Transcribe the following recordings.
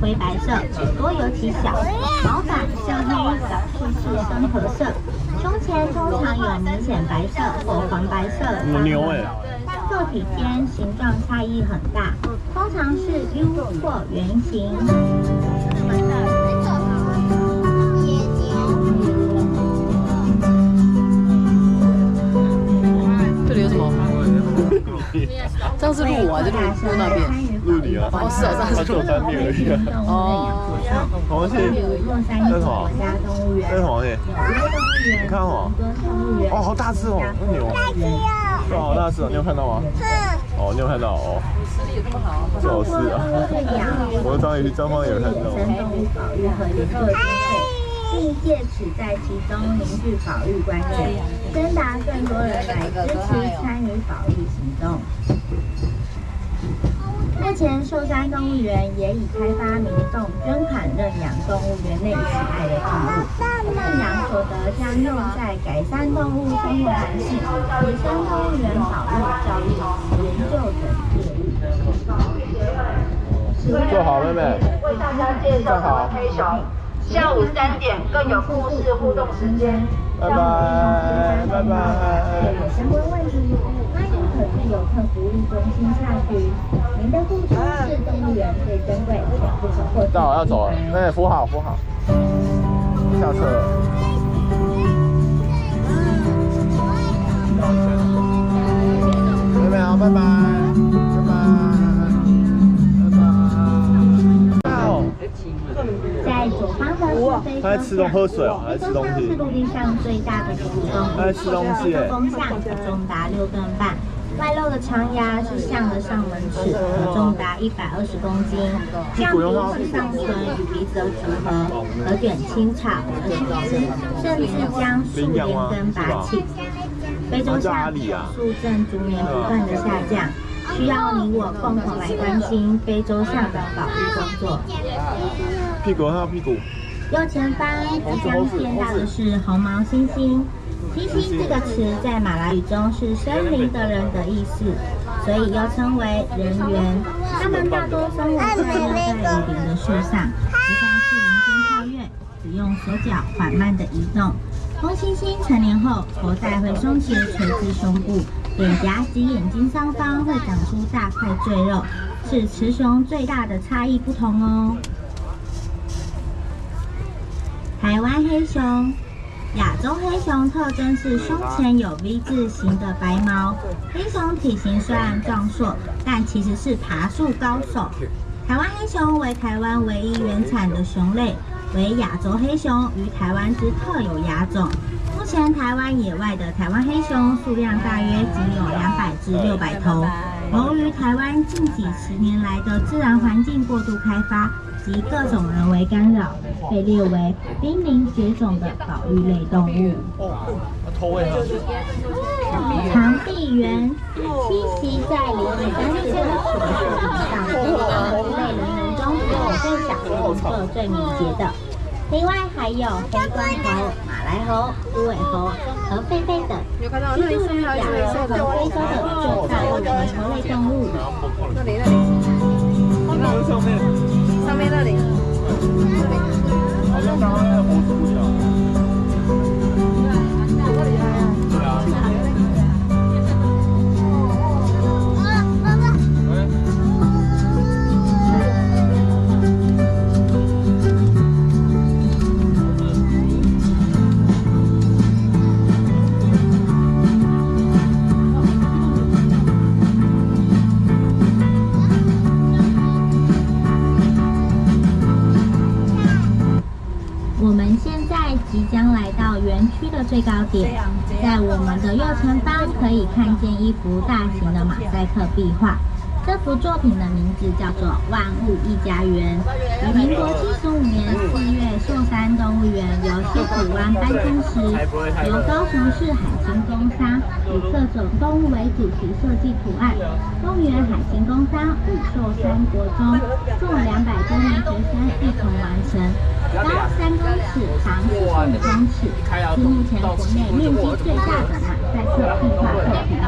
灰白色，多有其小，毛发色黑，少数是深褐色，胸前通常有明显白色或黄白色的牛个体间形状差异很大，通常是 U 或圆形。这里有什么？这样是路啊，就路那边。路里啊。哦，是啊，这样是路。3面而已。哦。黄蟹。这是什么？这是黄蟹。你看哦。哦，好大只哦，那牛。对，好大只哦，你有看到吗？哦，你有看到哦。视力有这么好？最好是啊。我张方也有看到。动物保育和研究并借此在其中凝聚保育观念，征达更多人来支持参与保育行动。目前寿山动物园也已开发民众捐款认养动物园内喜爱的动物，认养所得将用在改善动物生活环境、提升动物园保育、教育、研究等业务。坐好，妹妹。为大家介绍台湾黑熊。下午3点更有故事互动时间。拜拜，拜拜。有相关问题，欢迎可至游客服务中心洽询。您的付出是动物园最珍贵且不可或缺。到要走了，妹妹扶好，扶好。下车了。妹妹好，拜拜，拜拜。在左方的是非洲象，喝水哦，还非吃东西。洲象是陆地上最大的哺乳动物，它在吃东西耶。公象可重达6吨半，外露的长牙是象的上门齿，可重达120公斤。象鼻是上唇与鼻子的组合，可卷青草、而去吃，甚至将树连根拔起。非洲象数正逐年不断的下降。需要你我共同来关心非洲象的保育工作。屁股还有屁股。右前方即将见到的是红毛猩猩。猩猩这个词在马来语中是森林的人的意思，所以又称为人猿。它们大多生活在热带雨林的树上，不在树林间跳跃，只用手脚缓慢的移动。红猩猩成年后，头带会松节垂至胸部。脸颊及眼睛上方会长出大块赘肉，是雌雄最大的差异不同哦。台湾黑熊，亚洲黑熊特征是胸前有 V 字形的白毛。黑熊体型虽然壮硕，但其实是爬树高手。台湾黑熊为台湾唯一原产的熊类，为亚洲黑熊，于台湾之特有亚种。目前台湾野外的台湾黑熊数量大约仅有200至600头。由于台湾近几10年来的自然环境过度开发及各种人为干扰，被列为濒临绝种的保育类动物。长臂猿栖息在离30公尺的树顶上，是人类人猿中体型最小、动作最敏捷的。另外还有黑冠猴、马来猴、猪尾猴和狒狒等，居住于亚洲和非洲的最大陆全球类动物。那里，上面那里。好像刚刚那个猴子不一样。对啊。我们现在即将来到园区的最高点，在我们的右前方可以看见一幅大型的马赛克壁画。这幅作品的名字叫做《万物一家园》，于民国75年4月寿山动物园由西子湾搬迁时，由高雄市海星工商以各种动物为主题设计图案。动物园海星工商与寿山国中共200多名学生一同完成。高3公尺，长45公尺，是目前国内面积最大的马赛克壁画作品哦。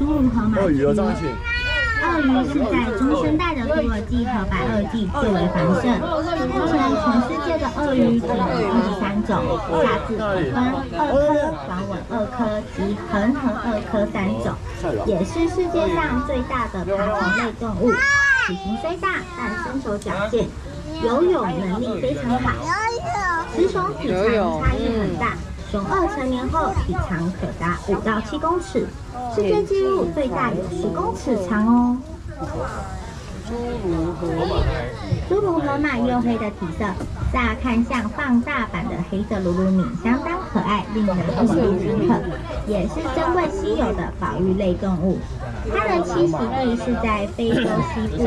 陆河马区。鳄鱼张请。鳄鱼是在中生代的侏罗纪和白垩纪最为繁盛。目前全世界的鳄鱼只有23种，大致可分鳄科、短吻鳄科及恒河鳄科3种，也是世界上最大的爬虫类动物。体型虽大，但身手矫健，游泳能力非常好。雌雄体长差异很大。雄鳄成年后体长可达5到7公尺，世界纪录最大有10公尺长哦。侏儒河马黝黑的体色，乍看像放大版的黑色鲁鲁米，相当可爱，令人印象深刻，也是珍贵稀有的保育类动物。它的栖息地是在非洲西部，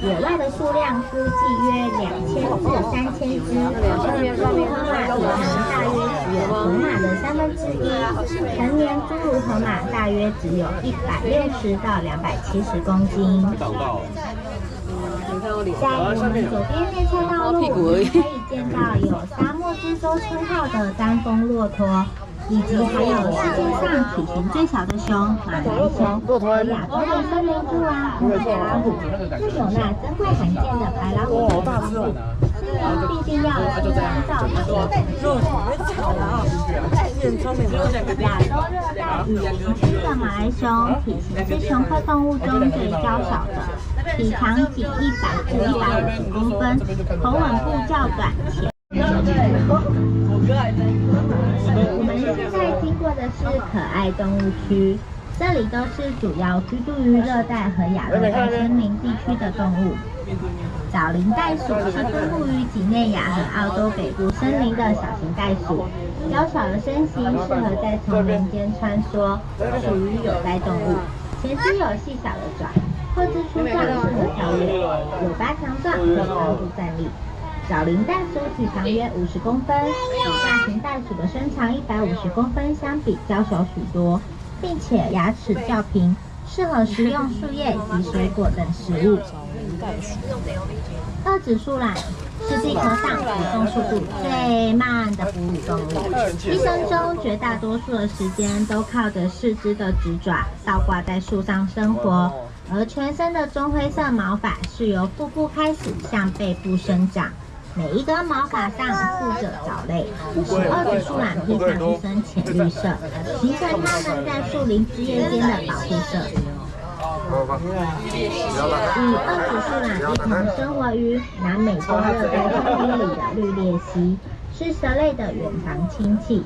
野外的数量估计约2000至3000只。侏儒河马体长大约只有河马的1/3，成年侏儒河马大约只有160到270公斤。在我们左边列车道路，可以见到有沙漠之舟称号的单峰骆驼。以及还有世界上体型最小的熊马来熊和亚洲的森林猪啊白老虎，就有那珍贵罕见的白老虎。好大只哦！必定要新鲜照一个。亚洲热带雨林区的马来熊，体型是熊科动物中最娇小的，体长仅100至150公分，头吻部较短且。我们现在经过的是可爱动物区，这里都是主要居住于热带和亚热带森林地区的动物。枣林袋鼠是分布于几内亚和澳洲北部森林的小型袋鼠，娇小的身形适合在丛林间穿梭，属于有袋动物。前肢有细小的爪，后肢粗壮，适合跳跃，尾巴强壮，可帮助站立。枣林袋鼠体长约50公分，与大型袋鼠的身长150公分相比较小许多，并且牙齿较平，适合食用树叶及水果等食物。二指树懒是地球上活动速度最慢的哺乳动物，一生中绝大多数的时间都靠着4只的直爪倒挂在树上生活，而全身的棕灰色毛发是由腹部开始向背部生长。每一根毛发上附着藻类，使二指树懒披上一身浅绿色，形成它们在树林枝叶间的保护色。与二指树懒一同生活于南美洲热带森林里的绿鬣蜥，是蛇类的远房亲戚。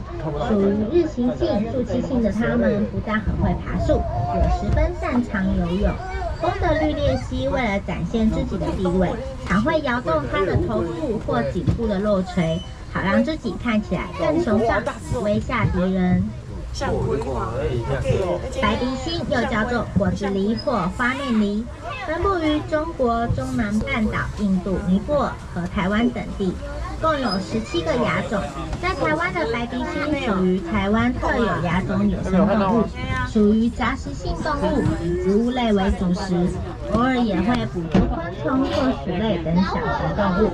属于日行性、树栖性的它们，不但很会爬树，也十分擅长游泳。公的绿鬣蜥为了展现自己的地位，常会摇动它的头部或颈部的肉垂，好让自己看起来更雄壮，威吓敌人。白鼻心又叫做果子狸或花面狸，分布于中国中南半岛、印度、尼泊尔和台湾等地，共有17个亚种。在台湾的白鼻心属于台湾特有亚种野生动物，属于杂食性动物，以植物类为主食，偶尔也会捕捉昆虫或鼠类等小型动物。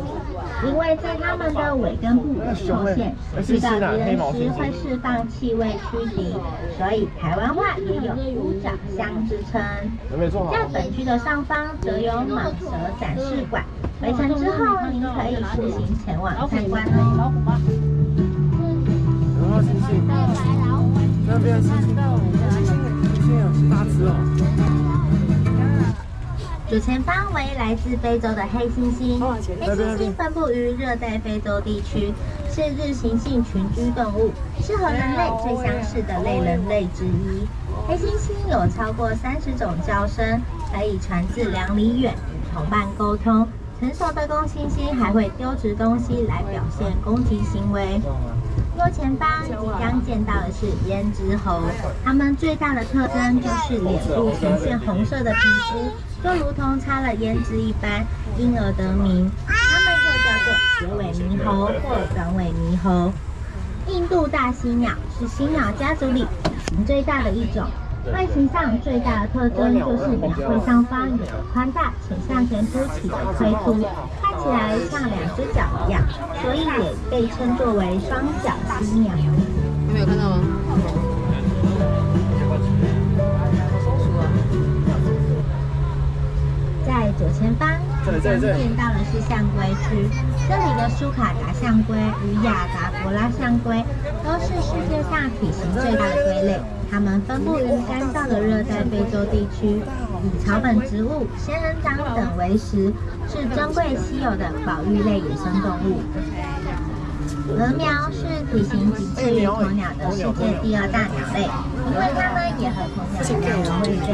因为在它们的尾根部有受限，遇到敌人时会释放气味驱敌，所以台湾话也有乌爪香之称。在本区的上方则有蟒蛇展示馆，回程之后您可以步行前往参观哦。那边猩猩有大只哦。左前方为来自非洲的黑猩猩，黑猩猩分布于热带非洲地区，是日行性群居动物，是和人类最相似的类人类之一。黑猩猩有超过30种叫声，可以传至2里远与同伴沟通。成熟的公猩猩还会丢掷东西来表现攻击行为。右前方即将见到的是胭脂猴，它们最大的特征就是脸部呈现红色的皮肤，就如同擦了胭脂一般，因而得名。它们又叫做斜尾猕猴或短尾猕猴。印度大犀鸟是犀鸟家族里体型最大的一种，外形上最大的特征就是鸟喙上方有着宽大且向前凸起的喙突，看起来像2只脚一样，所以也被称作为双脚犀鸟。你没有看到吗？前方即将进到的是象龟区，这里的苏卡达象龟与亚达伯拉象龟都是世界上体型最大的龟类，它们分布于干燥的热带非洲地区，以草本植物、仙人掌等为食，是珍贵稀有的保育类野生动物。鹅苗是体型仅次于鸵鸟的世界第2大鸟类，因为它们也和鸵鸟一样会飞，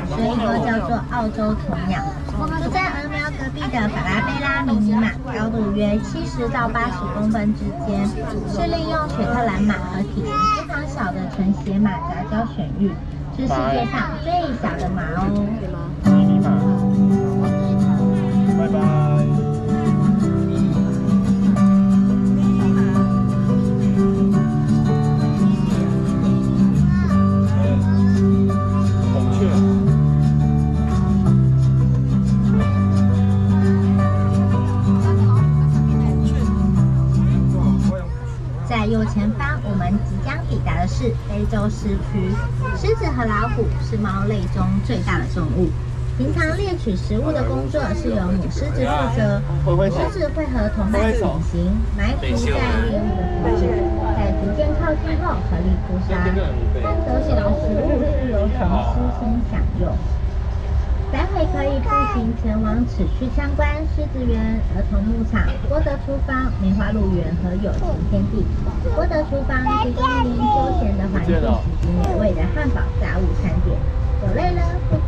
所以又叫做澳洲鸵鸟。住在鹅苗隔壁的法拉贝拉迷你马，高度约70到80公分之间，是利用雪特兰马和体型非常小的纯血马杂交选育，是世界上最小的马哦。迷你马，拜拜。在右前方，我们即将抵达的是非洲狮区。狮子和老虎是猫类中最大的动物。平常猎取食物的工作是由母狮子负责。狮子会和同伴潜行，埋伏在猎物的附近，在逐渐靠近后合力扑杀。但得手的食物是由雄狮先享用。待会可以步行前往此区参观狮子园、儿童牧场、郭德厨房、梅花鹿园和有情天地。郭德厨房提供您休闲的环境以及美味的汉堡炸物餐点。走累了，不